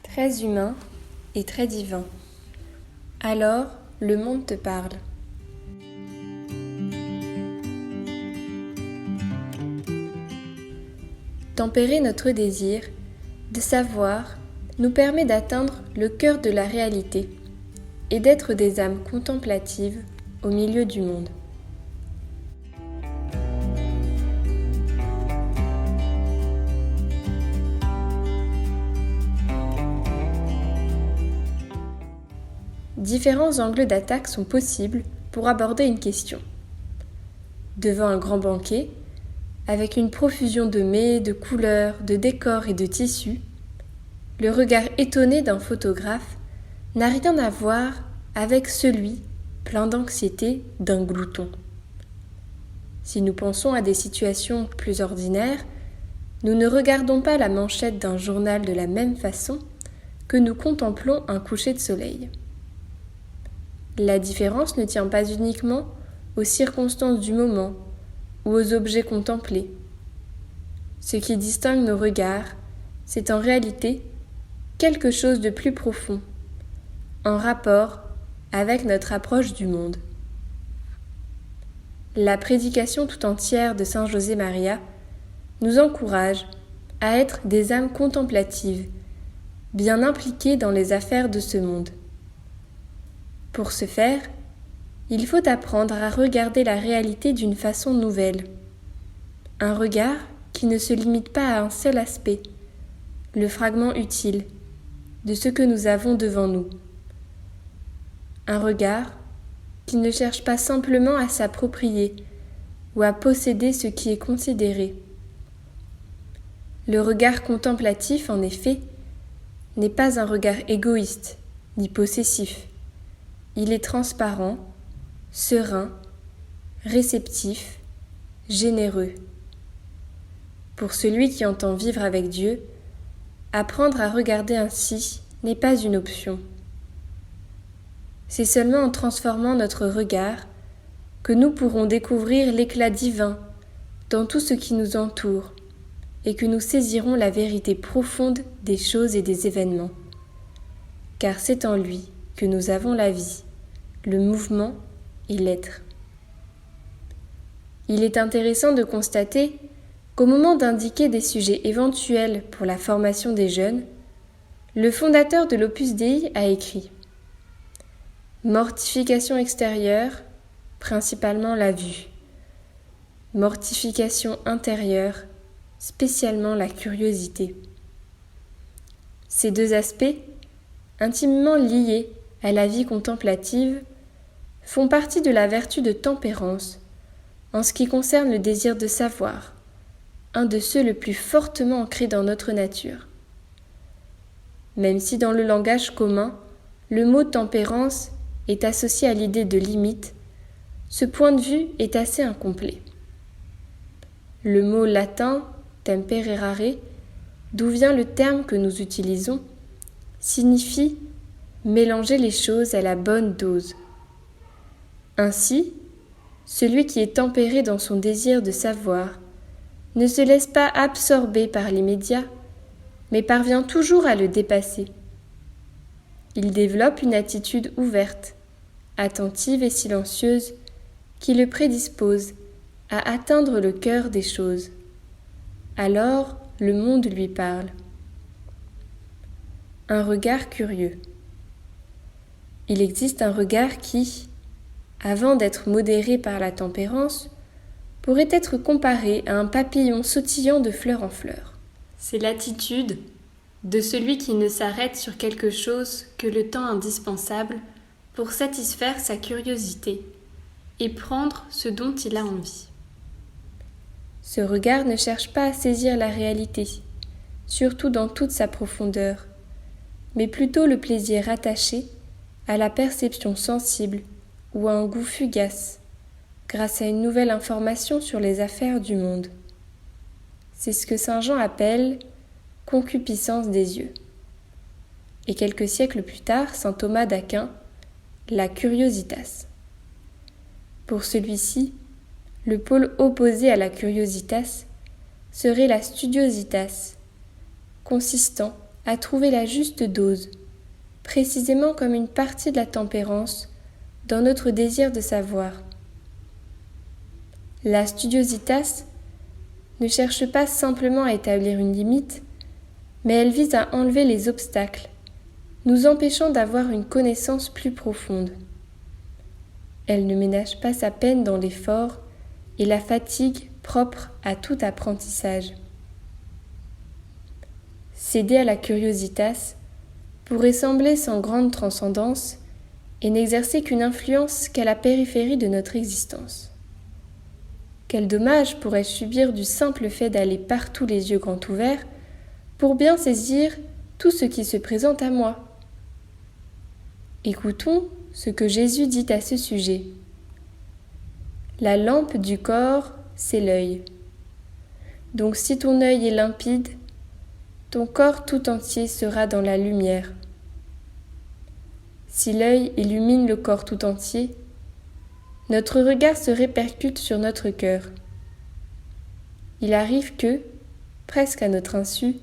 Très humain et très divin. Alors, le monde te parle. Tempérer notre désir de savoir nous permet d'atteindre le cœur de la réalité et d'être des âmes contemplatives au milieu du monde. Différents angles d'attaque sont possibles pour aborder une question. Devant un grand banquet, avec une profusion de mets, de couleurs, de décors et de tissus, le regard étonné d'un photographe n'a rien à voir avec celui, plein d'anxiété, d'un glouton. Si nous pensons à des situations plus ordinaires, nous ne regardons pas la manchette d'un journal de la même façon que nous contemplons un coucher de soleil. La différence ne tient pas uniquement aux circonstances du moment ou aux objets contemplés. Ce qui distingue nos regards, c'est en réalité quelque chose de plus profond, en rapport avec notre approche du monde. La prédication tout entière de Saint José Maria nous encourage à être des âmes contemplatives, bien impliquées dans les affaires de ce monde. Pour ce faire, il faut apprendre à regarder la réalité d'une façon nouvelle. Un regard qui ne se limite pas à un seul aspect, le fragment utile de ce que nous avons devant nous. Un regard qui ne cherche pas simplement à s'approprier ou à posséder ce qui est considéré. Le regard contemplatif, en effet, n'est pas un regard égoïste ni possessif. Il est transparent, serein, réceptif, généreux. Pour celui qui entend vivre avec Dieu, apprendre à regarder ainsi n'est pas une option. C'est seulement en transformant notre regard que nous pourrons découvrir l'éclat divin dans tout ce qui nous entoure et que nous saisirons la vérité profonde des choses et des événements. Car c'est en lui que nous avons la vie, le mouvement et l'être. Il est intéressant de constater qu'au moment d'indiquer des sujets éventuels pour la formation des jeunes, le fondateur de l'Opus Dei a écrit « Mortification extérieure, principalement la vue. Mortification intérieure, spécialement la curiosité. » Ces deux aspects, intimement liés à la vie contemplative, font partie de la vertu de tempérance en ce qui concerne le désir de savoir, un de ceux le plus fortement ancrés dans notre nature. Même si dans le langage commun, le mot tempérance est associé à l'idée de limite, ce point de vue est assez incomplet. Le mot latin temperare, d'où vient le terme que nous utilisons, signifie mélanger les choses à la bonne dose. Ainsi, celui qui est tempéré dans son désir de savoir ne se laisse pas absorber par l'immédiat, mais parvient toujours à le dépasser. Il développe une attitude ouverte, attentive et silencieuse qui le prédispose à atteindre le cœur des choses. Alors, le monde lui parle. Un regard curieux. Il existe un regard qui, avant d'être modéré par la tempérance, pourrait être comparé à un papillon sautillant de fleur en fleur. C'est l'attitude de celui qui ne s'arrête sur quelque chose que le temps indispensable pour satisfaire sa curiosité et prendre ce dont il a envie. Ce regard ne cherche pas à saisir la réalité, surtout dans toute sa profondeur, mais plutôt le plaisir attaché à la perception sensible ou à un goût fugace, grâce à une nouvelle information sur les affaires du monde. C'est ce que saint Jean appelle « concupiscence des yeux ». Et quelques siècles plus tard, saint Thomas d'Aquin, la curiositas. Pour celui-ci, le pôle opposé à la curiositas, serait la studiositas, consistant à trouver la juste dose, précisément comme une partie de la tempérance, dans notre désir de savoir. La studiositas ne cherche pas simplement à établir une limite, mais elle vise à enlever les obstacles, nous empêchant d'avoir une connaissance plus profonde. Elle ne ménage pas sa peine dans l'effort et la fatigue propre à tout apprentissage. Céder à la curiositas pourrait sembler sans grande transcendance et n'exercer qu'une influence qu'à la périphérie de notre existence. Quel dommage pourrais-je subir du simple fait d'aller partout les yeux grands ouverts pour bien saisir tout ce qui se présente à moi. Écoutons ce que Jésus dit à ce sujet. La lampe du corps, c'est l'œil. Donc si ton œil est limpide, ton corps tout entier sera dans la lumière. Si l'œil illumine le corps tout entier, notre regard se répercute sur notre cœur. Il arrive que, presque à notre insu,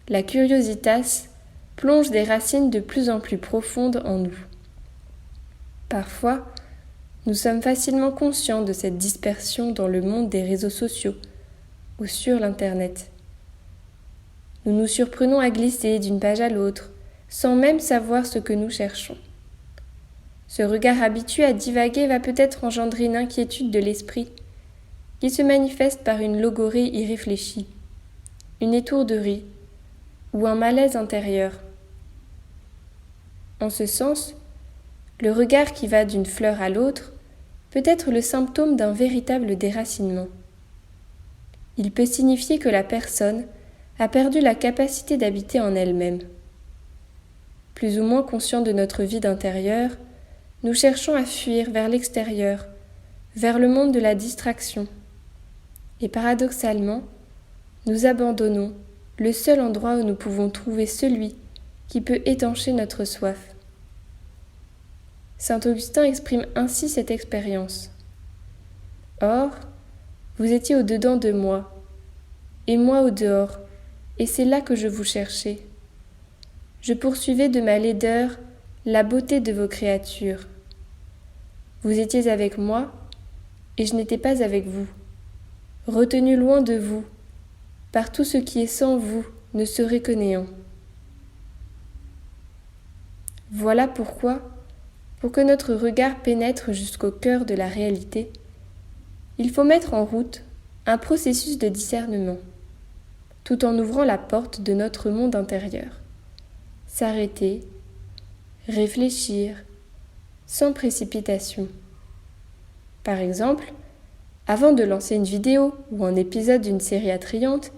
la curiositas plonge des racines de plus en plus profondes en nous. Parfois, nous sommes facilement conscients de cette dispersion dans le monde des réseaux sociaux ou sur l'Internet. Nous nous surprenons à glisser d'une page à l'autre, sans même savoir ce que nous cherchons. Ce regard habitué à divaguer va peut-être engendrer une inquiétude de l'esprit, qui se manifeste par une logorrhée irréfléchie, une étourderie ou un malaise intérieur. En ce sens, le regard qui va d'une fleur à l'autre peut être le symptôme d'un véritable déracinement. Il peut signifier que la personne a perdu la capacité d'habiter en elle-même. Plus ou moins conscients de notre vide intérieur, nous cherchons à fuir vers l'extérieur, vers le monde de la distraction. Et paradoxalement, nous abandonnons le seul endroit où nous pouvons trouver celui qui peut étancher notre soif. Saint Augustin exprime ainsi cette expérience. Or, vous étiez au-dedans de moi, et moi au-dehors, et c'est là que je vous cherchais. Je poursuivais de ma laideur la beauté de vos créatures. Vous étiez avec moi, et je n'étais pas avec vous. Retenu loin de vous, par tout ce qui est sans vous ne serait que néant. Voilà pourquoi, pour que notre regard pénètre jusqu'au cœur de la réalité, il faut mettre en route un processus de discernement, tout en ouvrant la porte de notre monde intérieur. S'arrêter, réfléchir, sans précipitation. Par exemple, avant de lancer une vidéo ou un épisode d'une série attrayante,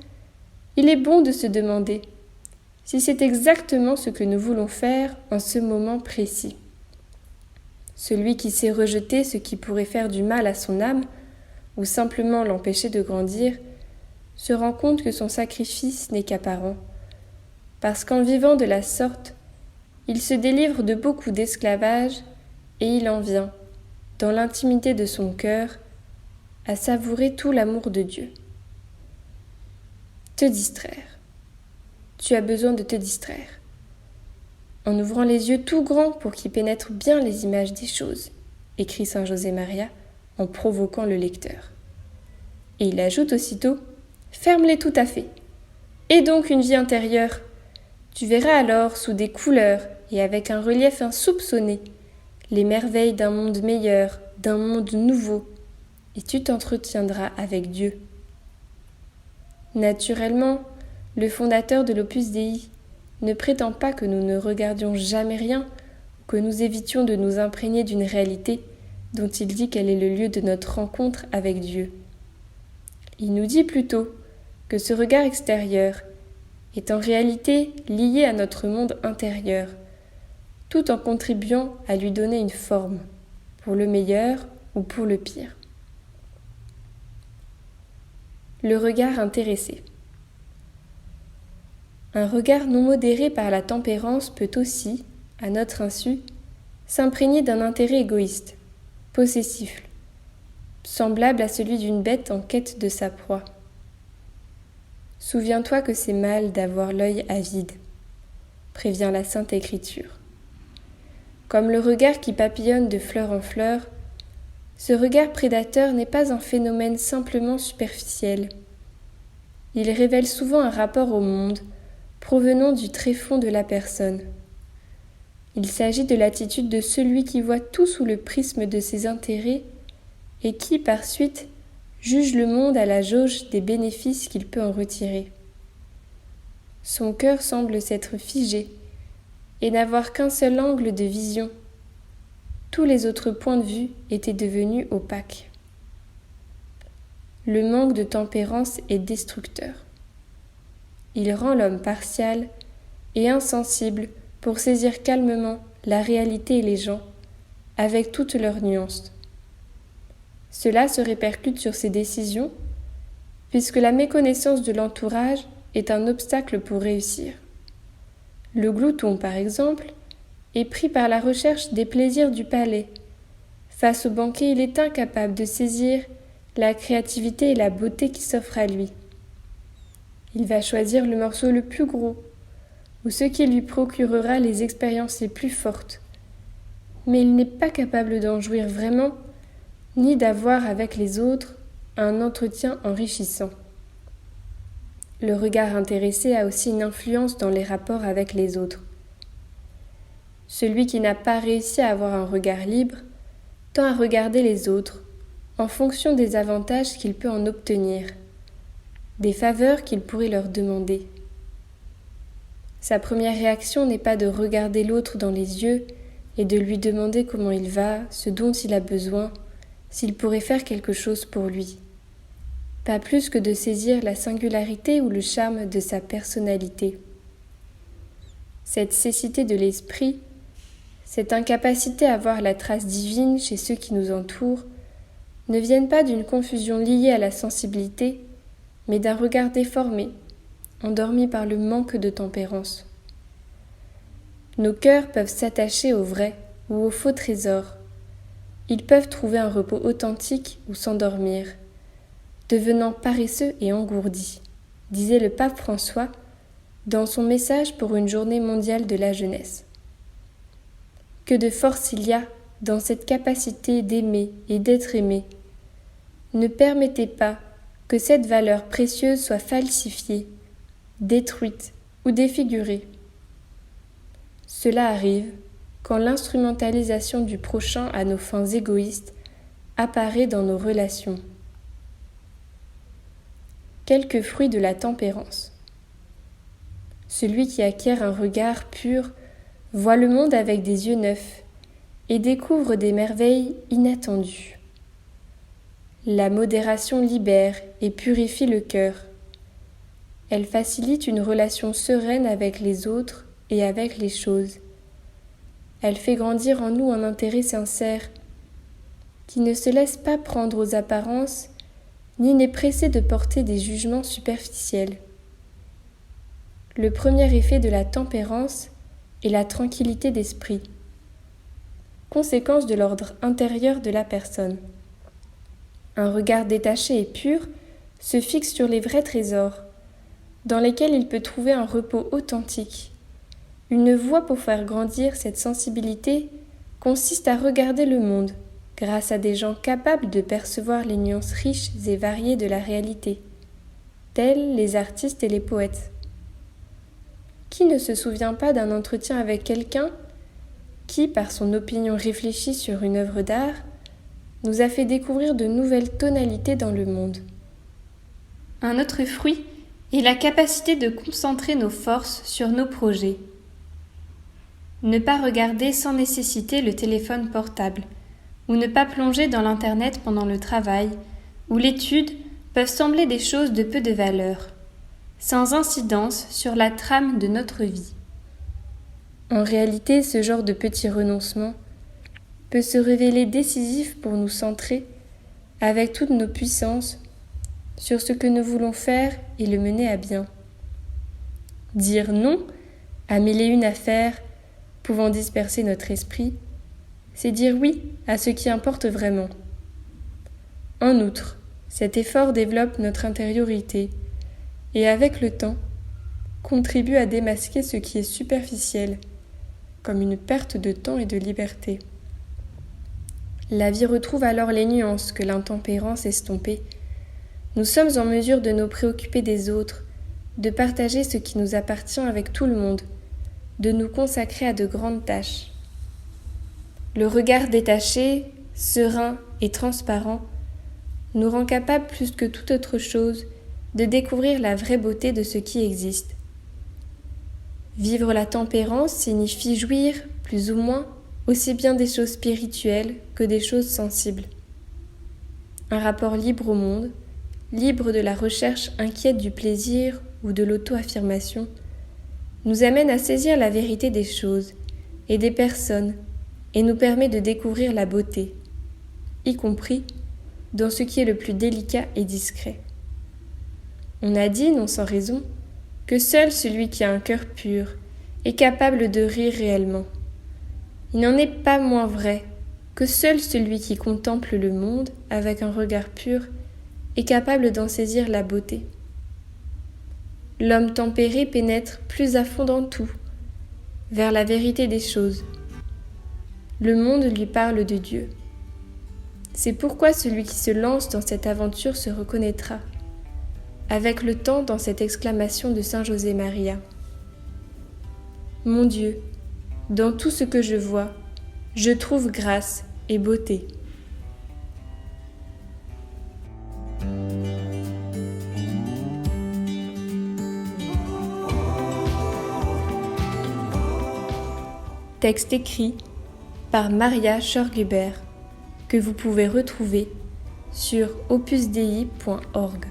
il est bon de se demander si c'est exactement ce que nous voulons faire en ce moment précis. Celui qui sait rejeter ce qui pourrait faire du mal à son âme ou simplement l'empêcher de grandir, se rend compte que son sacrifice n'est qu'apparent, parce qu'en vivant de la sorte, il se délivre de beaucoup d'esclavage et il en vient, dans l'intimité de son cœur, à savourer tout l'amour de Dieu. Te distraire. Tu as besoin de te distraire. En ouvrant les yeux tout grands pour qu'ils pénètrent bien les images des choses, écrit saint José Maria en provoquant le lecteur. Et il ajoute aussitôt, ferme-les tout à fait. Et donc une vie intérieure. Tu verras alors sous des couleurs et avec un relief insoupçonné les merveilles d'un monde meilleur, d'un monde nouveau, et tu t'entretiendras avec Dieu. Naturellement, le fondateur de l'Opus Dei ne prétend pas que nous ne regardions jamais rien, ou que nous évitions de nous imprégner d'une réalité dont il dit qu'elle est le lieu de notre rencontre avec Dieu. Il nous dit plutôt que ce regard extérieur est en réalité lié à notre monde intérieur, tout en contribuant à lui donner une forme, pour le meilleur ou pour le pire. Le regard intéressé. Un regard non modéré par la tempérance peut aussi, à notre insu, s'imprégner d'un intérêt égoïste, possessif, semblable à celui d'une bête en quête de sa proie. Souviens-toi que c'est mal d'avoir l'œil avide, prévient la Sainte Écriture. Comme le regard qui papillonne de fleur en fleur, ce regard prédateur n'est pas un phénomène simplement superficiel. Il révèle souvent un rapport au monde provenant du tréfonds de la personne. Il s'agit de l'attitude de celui qui voit tout sous le prisme de ses intérêts et qui, par suite, juge le monde à la jauge des bénéfices qu'il peut en retirer. Son cœur semble s'être figé et n'avoir qu'un seul angle de vision. Tous les autres points de vue étaient devenus opaques. Le manque de tempérance est destructeur. Il rend l'homme partial et insensible pour saisir calmement la réalité et les gens, avec toutes leurs nuances. Cela se répercute sur ses décisions, puisque la méconnaissance de l'entourage est un obstacle pour réussir. Le glouton, par exemple, est pris par la recherche des plaisirs du palais. Face au banquet, il est incapable de saisir la créativité et la beauté qui s'offrent à lui. Il va choisir le morceau le plus gros, ou ce qui lui procurera les expériences les plus fortes. Mais il n'est pas capable d'en jouir vraiment, ni d'avoir avec les autres un entretien enrichissant. Le regard intéressé a aussi une influence dans les rapports avec les autres. Celui qui n'a pas réussi à avoir un regard libre tend à regarder les autres en fonction des avantages qu'il peut en obtenir, des faveurs qu'il pourrait leur demander. Sa première réaction n'est pas de regarder l'autre dans les yeux et de lui demander comment il va, ce dont il a besoin, s'il pourrait faire quelque chose pour lui. Pas plus que de saisir la singularité ou le charme de sa personnalité. Cette cécité de l'esprit, cette incapacité à voir la trace divine chez ceux qui nous entourent, ne viennent pas d'une confusion liée à la sensibilité, mais d'un regard déformé, endormi par le manque de tempérance. Nos cœurs peuvent s'attacher au vrai ou au faux trésor. Ils peuvent trouver un repos authentique ou s'endormir, devenant paresseux et engourdis, disait le pape François dans son message pour une journée mondiale de la jeunesse. Que de force il y a dans cette capacité d'aimer et d'être aimé. Ne permettez pas que cette valeur précieuse soit falsifiée, détruite ou défigurée. Cela arrive quand l'instrumentalisation du prochain à nos fins égoïstes apparaît dans nos relations. Quelques fruits de la tempérance. Celui qui acquiert un regard pur voit le monde avec des yeux neufs et découvre des merveilles inattendues. La modération libère et purifie le cœur. Elle facilite une relation sereine avec les autres et avec les choses. Elle fait grandir en nous un intérêt sincère qui ne se laisse pas prendre aux apparences ni n'est pressé de porter des jugements superficiels. Le premier effet de la tempérance est la tranquillité d'esprit, conséquence de l'ordre intérieur de la personne. Un regard détaché et pur se fixe sur les vrais trésors, dans lesquels il peut trouver un repos authentique. Une voie pour faire grandir cette sensibilité consiste à regarder le monde grâce à des gens capables de percevoir les nuances riches et variées de la réalité, tels les artistes et les poètes. Qui ne se souvient pas d'un entretien avec quelqu'un qui, par son opinion réfléchie sur une œuvre d'art, nous a fait découvrir de nouvelles tonalités dans le monde. Un autre fruit est la capacité de concentrer nos forces sur nos projets. Ne pas regarder sans nécessité le téléphone portable, ou ne pas plonger dans l'Internet pendant le travail, ou l'étude peuvent sembler des choses de peu de valeur, sans incidence sur la trame de notre vie. En réalité, ce genre de petit renoncement peut se révéler décisif pour nous centrer, avec toutes nos puissances, sur ce que nous voulons faire et le mener à bien. Dire non à mille et une affaires pouvant disperser notre esprit, c'est dire oui à ce qui importe vraiment. En outre, cet effort développe notre intériorité et avec le temps, contribue à démasquer ce qui est superficiel, comme une perte de temps et de liberté. La vie retrouve alors les nuances que l'intempérance estompait. Nous sommes en mesure de nous préoccuper des autres, de partager ce qui nous appartient avec tout le monde, de nous consacrer à de grandes tâches. Le regard détaché, serein et transparent nous rend capables plus que toute autre chose de découvrir la vraie beauté de ce qui existe. Vivre la tempérance signifie jouir, plus ou moins, aussi bien des choses spirituelles que des choses sensibles. Un rapport libre au monde, libre de la recherche inquiète du plaisir ou de l'auto-affirmation, nous amène à saisir la vérité des choses et des personnes et nous permet de découvrir la beauté, y compris dans ce qui est le plus délicat et discret. On a dit, non sans raison, que seul celui qui a un cœur pur est capable de rire réellement. Il n'en est pas moins vrai que seul celui qui contemple le monde avec un regard pur est capable d'en saisir la beauté. L'homme tempéré pénètre plus à fond dans tout, vers la vérité des choses. Le monde lui parle de Dieu. C'est pourquoi celui qui se lance dans cette aventure se reconnaîtra, avec le temps dans cette exclamation de Saint José Maria. Mon Dieu, dans tout ce que je vois, je trouve grâce et beauté. Texte écrit par Maria Schorghuber, que vous pouvez retrouver sur opusdei.org.